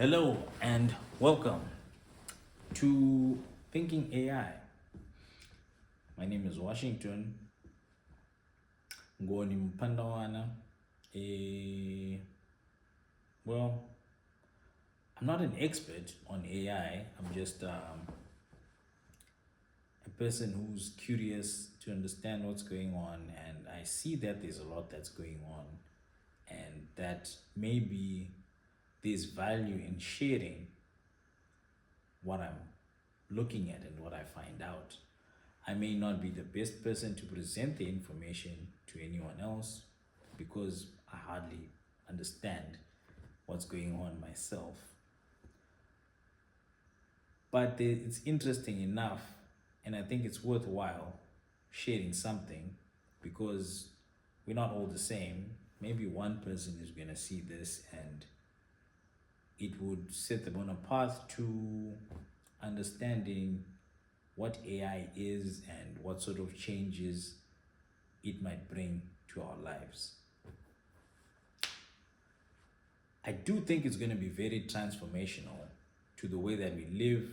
Hello and welcome to Thinking AI. My name is Washington Ngoni Mpandawana. Well, I'm not an expert on AI. I'm just a person who's curious to understand what's going on, and I see that there's a lot that's going on, and that maybe there's value in sharing what I'm looking at and what I find out. I may not be the best person to present the information to anyone else because I hardly understand what's going on myself. But it's interesting enough, and I think it's worthwhile sharing something because we're not all the same. Maybe one person is going to see this and it would set them on a path to understanding what AI is and what sort of changes it might bring to our lives. I do think it's going to be very transformational to the way that we live,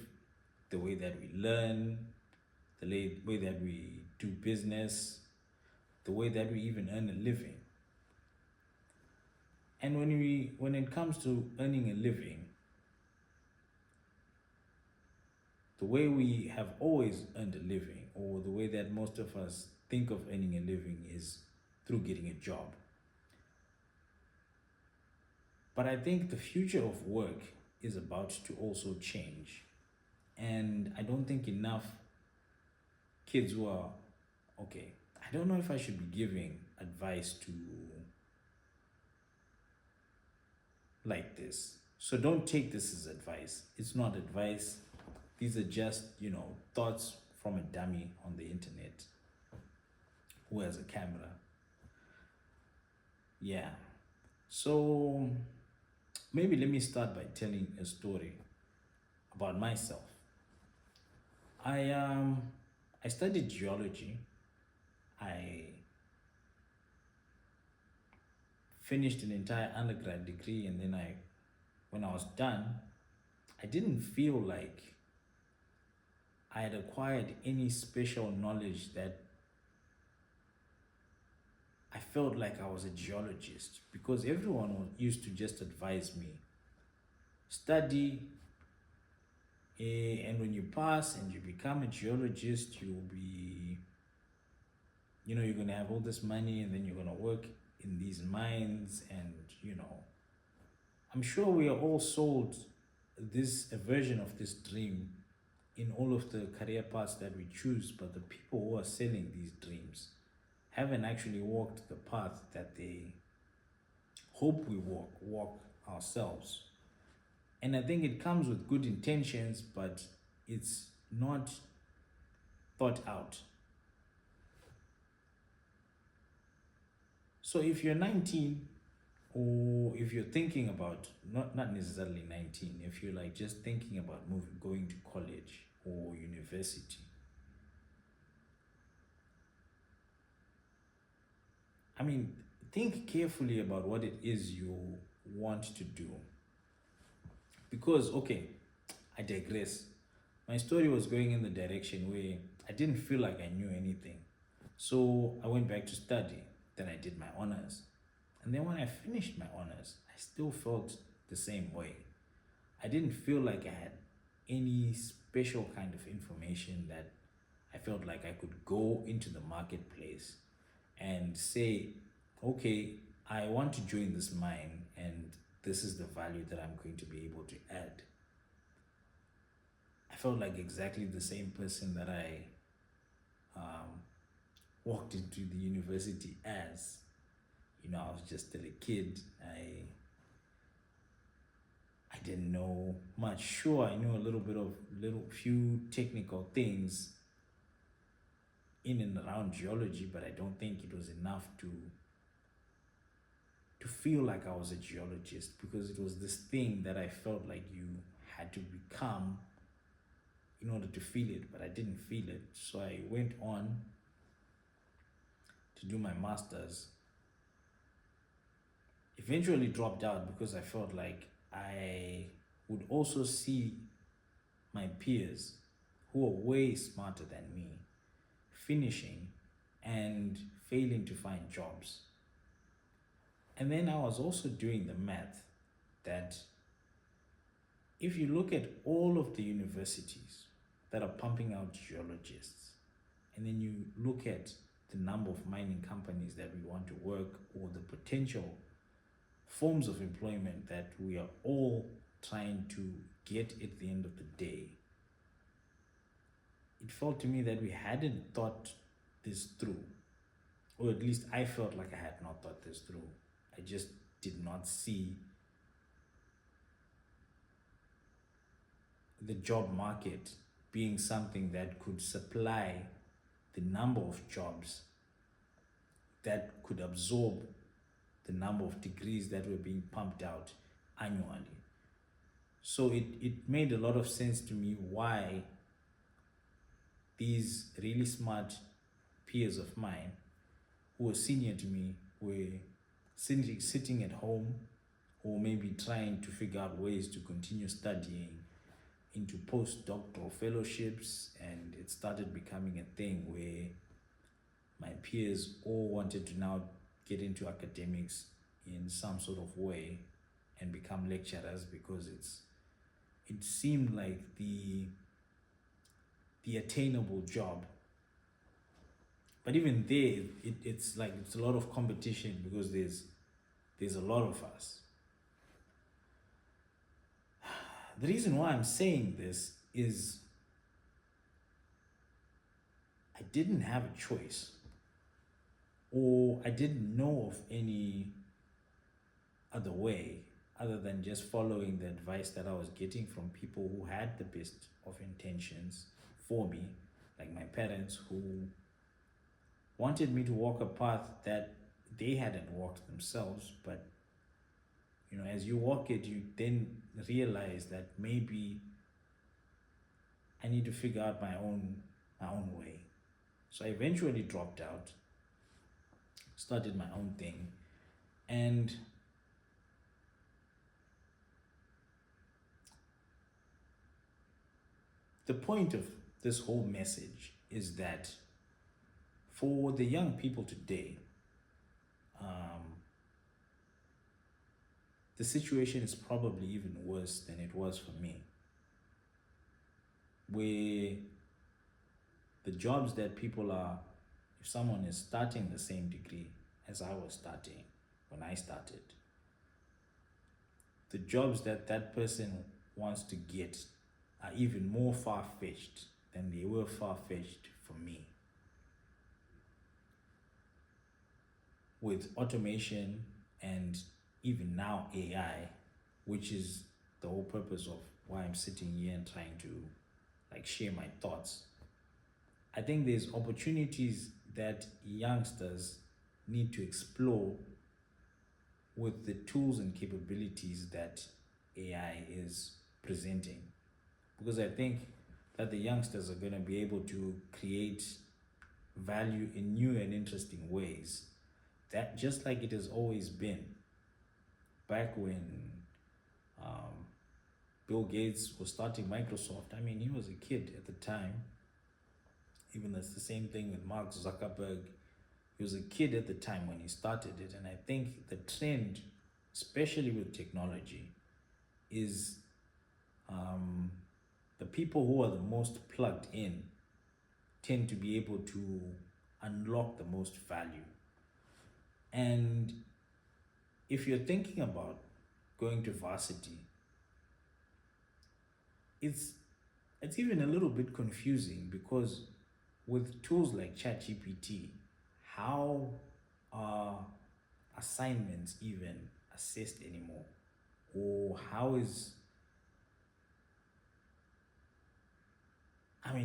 the way that we learn, the way that we do business, the way that we even earn a living. And when it comes to earning a living, the way we have always earned a living, or the way that most of us think of earning a living, is through getting a job. But I think the future of work is about to also change. And I don't think enough kids who are, okay, I don't know if I should be giving advice to like this. So don't take this as advice. It's not advice. These are just, thoughts from a dummy on the internet who has a camera. Yeah. So maybe let me start by telling a story about myself. I studied geology. I finished an entire undergrad degree, and then when I was done, I didn't feel like I had acquired any special knowledge that I felt like I was a geologist, because everyone used to just advise me, study, and when you pass and you become a geologist, you'll be, you're going to have all this money, and then you're going to work in these mines, and I'm sure we are all sold a version of this dream in all of the career paths that we choose, but the people who are selling these dreams haven't actually walked the path that they hope we walk ourselves. And I think it comes with good intentions, but it's not thought out. So if you're 19, or if you're thinking about, not necessarily 19, if you're like just thinking about going to college or university, I mean, think carefully about what it is you want to do. Because, okay, I digress. My story was going in the direction where I didn't feel like I knew anything. So I went back to study. Then I did my honors. And then when I finished my honors, I still felt the same way. I didn't feel like I had any special kind of information that I felt like I could go into the marketplace and say, okay, I want to join this mine, and this is the value that I'm going to be able to add. I felt like exactly the same person that I walked into the university as. I was just still a kid. I didn't know much. Sure, I knew a little bit of few technical things in and around geology, but I don't think it was enough to feel like I was a geologist, because it was this thing that I felt like you had to become in order to feel it, but I didn't feel it. So I went on to do my master's. Eventually dropped out because I felt like I would also see my peers who are way smarter than me finishing and failing to find jobs. And then I was also doing the math that if you look at all of the universities that are pumping out geologists, and then you look at the number of mining companies that we want to work, or the potential forms of employment that we are all trying to get at the end of the day, it felt to me that we hadn't thought this through, or at least I felt like I had not thought this through. I just did not see the job market being something that could supply the number of jobs that could absorb the number of degrees that were being pumped out annually. So it made a lot of sense to me why these really smart peers of mine who were senior to me were sitting at home, or maybe trying to figure out ways to continue studying into postdoctoral fellowships, and it started becoming a thing where my peers all wanted to now get into academics in some sort of way and become lecturers, because it seemed like the attainable job. But even there, it's like it's a lot of competition, because there's a lot of us. The reason why I'm saying this is I didn't have a choice, or I didn't know of any other way other than just following the advice that I was getting from people who had the best of intentions for me, like my parents, who wanted me to walk a path that they hadn't walked themselves. But as you walk it, you then realize that maybe I need to figure out my own way. So I eventually dropped out, started my own thing, and the point of this whole message is that for the young people today, the situation is probably even worse than it was for me, where the jobs that people are, if someone is starting the same degree as I was starting when I started, the jobs that that person wants to get are even more far-fetched than they were far-fetched for me. With automation and even now AI, which is the whole purpose of why I'm sitting here and trying to share my thoughts, I think there's opportunities that youngsters need to explore with the tools and capabilities that AI is presenting. Because I think that the youngsters are going to be able to create value in new and interesting ways, that just like it has always been. Back when Bill Gates was starting Microsoft, he was a kid at the time. Even that's the same thing with Mark Zuckerberg. He was a kid at the time when he started it. And I think the trend, especially with technology, is the people who are the most plugged in tend to be able to unlock the most value. And if you're thinking about going to varsity, it's even a little bit confusing, because with tools like ChatGPT, how are assignments even assessed anymore? Or how is,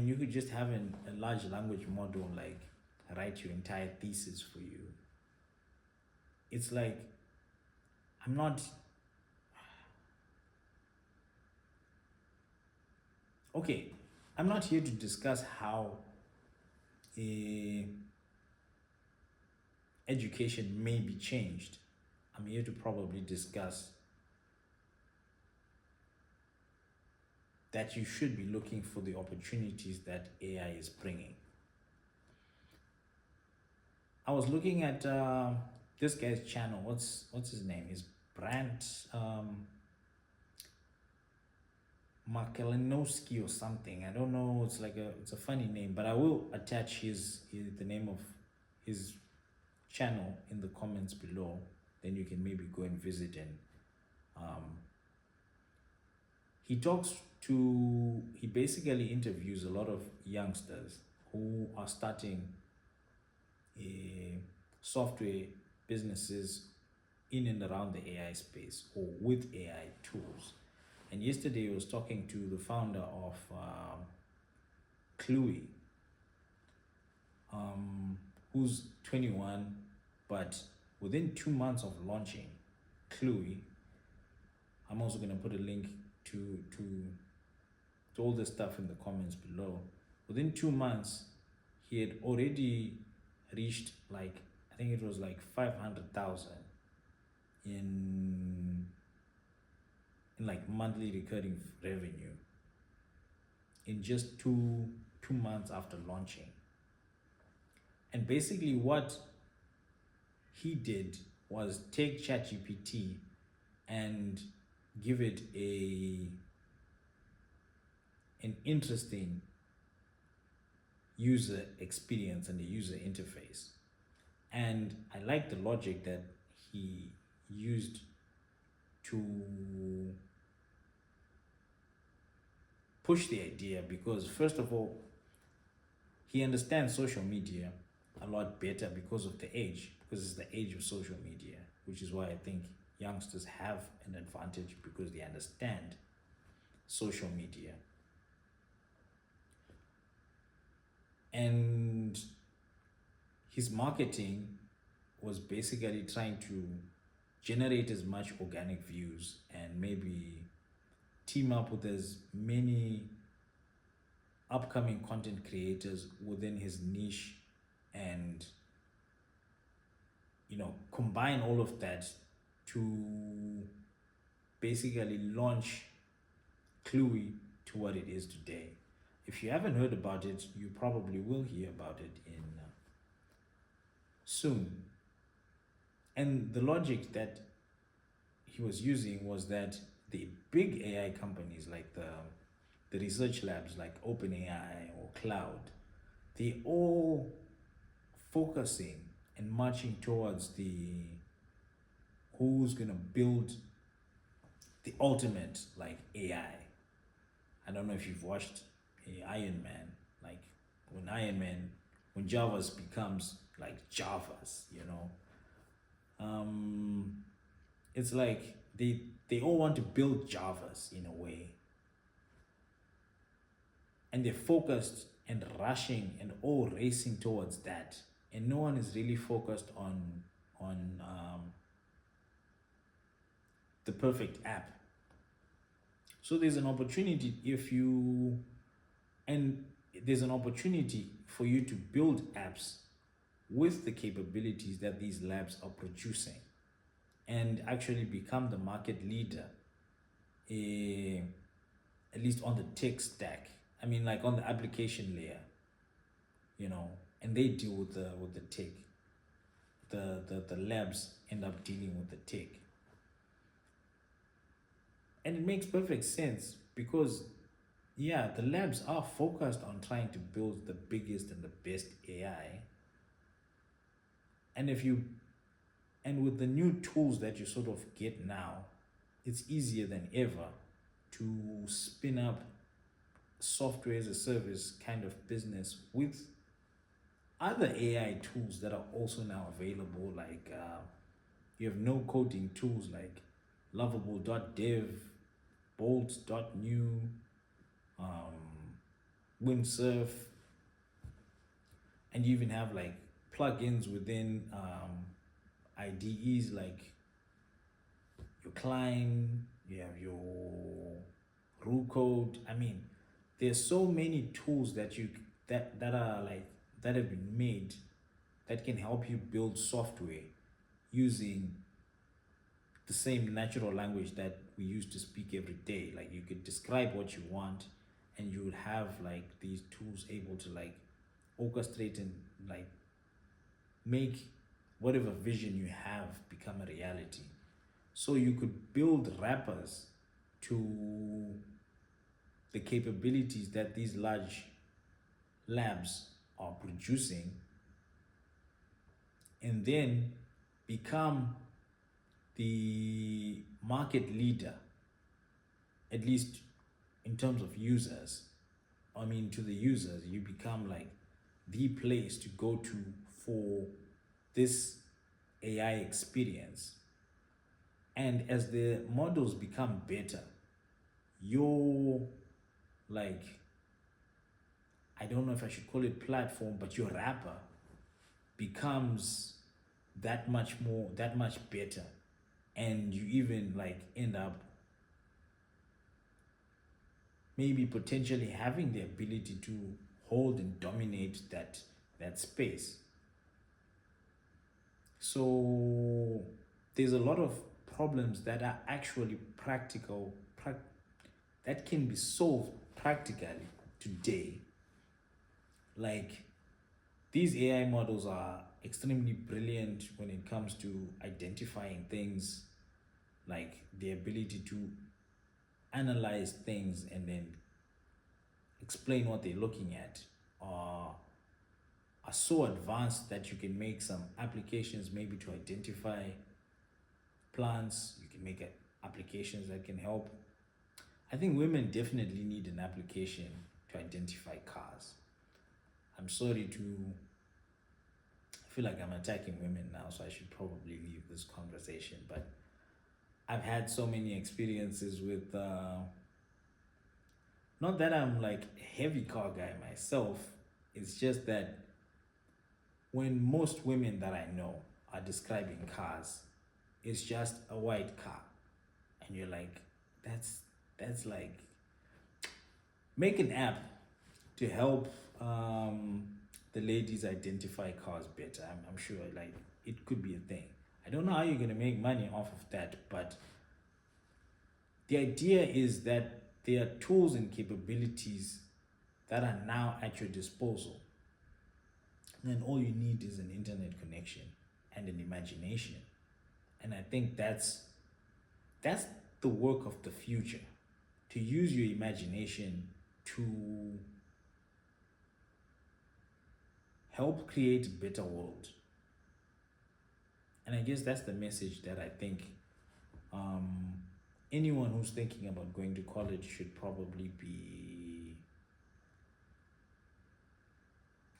you could just have a large language model write your entire thesis for you. It's like, I'm not, okay, I'm not here to discuss how education may be changed. I'm here to probably discuss that you should be looking for the opportunities that AI is bringing. I was looking at this guy's channel. What's his name? Is Brett Malinowski or something. I don't know. It's a funny name, but I will attach the name of his channel in the comments below. Then you can maybe go and visit, and he basically interviews a lot of youngsters who are starting software businesses in and around the AI space or with AI tools. And yesterday I was talking to the founder of Cluey, who's 21, but within 2 months of launching Cluey, I'm also going to put a link to all the stuff in the comments below. Within 2 months, he had already reached I think it was 500,000 in monthly recurring revenue in just two months after launching. And basically what he did was take ChatGPT and give it an interesting user experience and a user interface. And I like the logic that he used to push the idea, because first of all, he understands social media a lot better because of the age, because it's the age of social media, which is why I think youngsters have an advantage, because they understand social media. And his marketing was basically trying to generate as much organic views and maybe team up with as many upcoming content creators within his niche, and combine all of that to basically launch Cluey to what it is today. If you haven't heard about it, you probably will hear about it in soon. And the logic that he was using was that the big AI companies like the research labs like OpenAI or Cloud, they all focusing and marching towards who's gonna build the ultimate AI. I don't know if you've watched Iron Man, when Javas becomes Javas, it's like they all want to build Javas in a way, and they're focused and rushing and all racing towards that, and no one is really focused on the perfect app. So there's an opportunity there's an opportunity for you to build apps with the capabilities that these labs are producing and actually become the market leader, at least on the tech stack. I mean, on the application layer, and they deal with the tech. The labs end up dealing with the tech. And it makes perfect sense, because the labs are focused on trying to build the biggest and the best AI. And with the new tools that you sort of get now, it's easier than ever to spin up software as a service kind of business with other AI tools that are also now available. You have no coding tools like Lovable.dev, Bolt.new, Windsurf, and you even have plugins within IDEs like your Klein, you have your RuCode. I mean, there's so many tools that have been made that can help you build software using the same natural language that we use to speak every day. Like you could describe what you want, and you would have like these tools able to like orchestrate and like make whatever vision you have become a reality. So you could build rappers to the capabilities that these large labs are producing, and then become the market leader, at least in terms of users. I mean, to the users, you become like the place to go to for this AI experience. And as the models become better, your like, I don't know if I should call it platform, but your wrapper becomes that much better. And you even like end up maybe potentially having the ability to hold and dominate that space. So there's a lot of problems that are actually that can be solved practically today. Like these AI models are extremely brilliant when it comes to identifying things, like the ability to analyze things and then explain what they're looking at, are so advanced that you can make some applications maybe to identify plants. You can make applications that can help. I think women definitely need an application to identify cars. I'm sorry to I feel like I'm attacking women now, so I should probably leave this conversation. But I've had so many experiences with, not that I'm like a heavy car guy myself, it's just that when most women that I know are describing cars, it's just a white car. And you're like, that's like, make an app to help the ladies identify cars better. I'm sure like it could be a thing. I don't know how you're gonna make money off of that, but the idea is that there are tools and capabilities that are now at your disposal. And all you need is an internet connection and an imagination. And I think that's the work of the future. To use your imagination to help create a better world. And I guess that's the message that I think anyone who's thinking about going to college should probably be.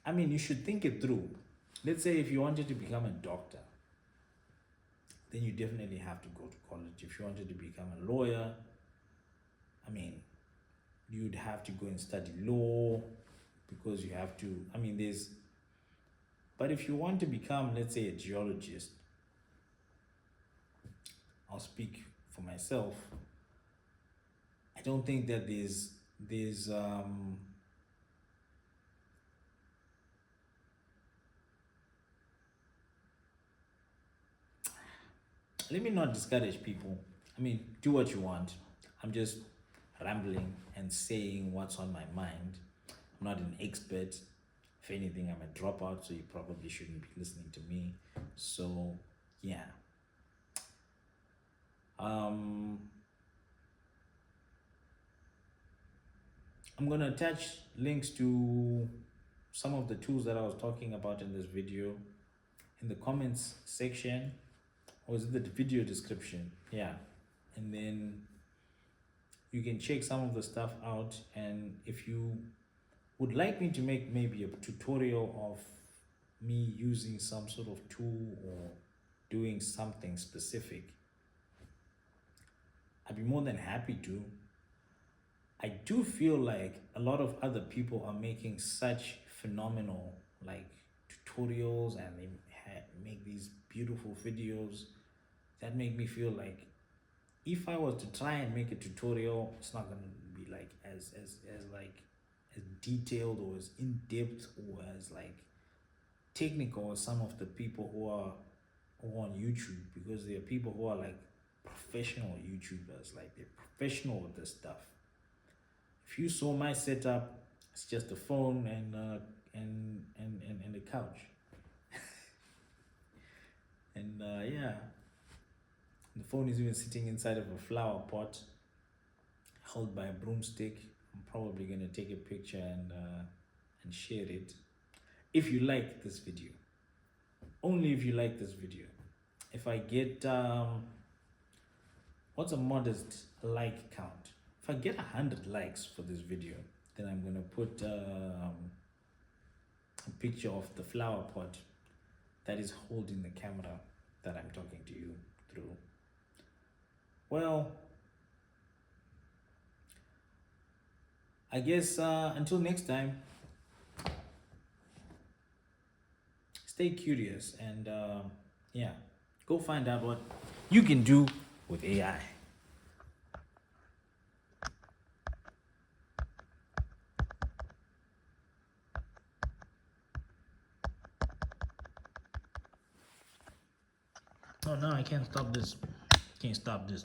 I mean, you should think it through. Let's say if you wanted to become a doctor, then you definitely have to go to college. If you wanted to become a lawyer, I mean, you'd have to go and study law, because you have to, I mean, but if you want to become, let's say, a geologist, I'll speak for myself. I don't think that there's let me not discourage people. I mean, do what you want. I'm just rambling and saying what's on my mind. I'm not an expert. If anything, I'm a dropout, so you probably shouldn't be listening to me. So, yeah. I'm gonna attach links to some of the tools that I was talking about in this video in the comments section, or is it the video description? Yeah. And then you can check some of the stuff out, and if you would like me to make maybe a tutorial of me using some sort of tool or doing something specific, I'd be more than happy to. I do feel like a lot of other people are making such phenomenal like tutorials, and they make these beautiful videos that make me feel like if I was to try and make a tutorial, it's not gonna be like as like as detailed or as in depth or as like technical as some of the people who are on YouTube, because there are people who are like professional YouTubers, like they're professional with this stuff. If you saw my setup, it's just a phone and a couch. And yeah, the phone is even sitting inside of a flower pot held by a broomstick. I'm probably gonna take a picture and share it. If you like this video, only if you like this video. If I get what's a modest like count? If I get 100 likes for this video, then I'm gonna put a picture of the flower pot that is holding the camera that I'm talking to you through. Well, I guess until next time, stay curious and yeah, go find out what you can do with AI. Oh no, I can't stop this. Can't stop this.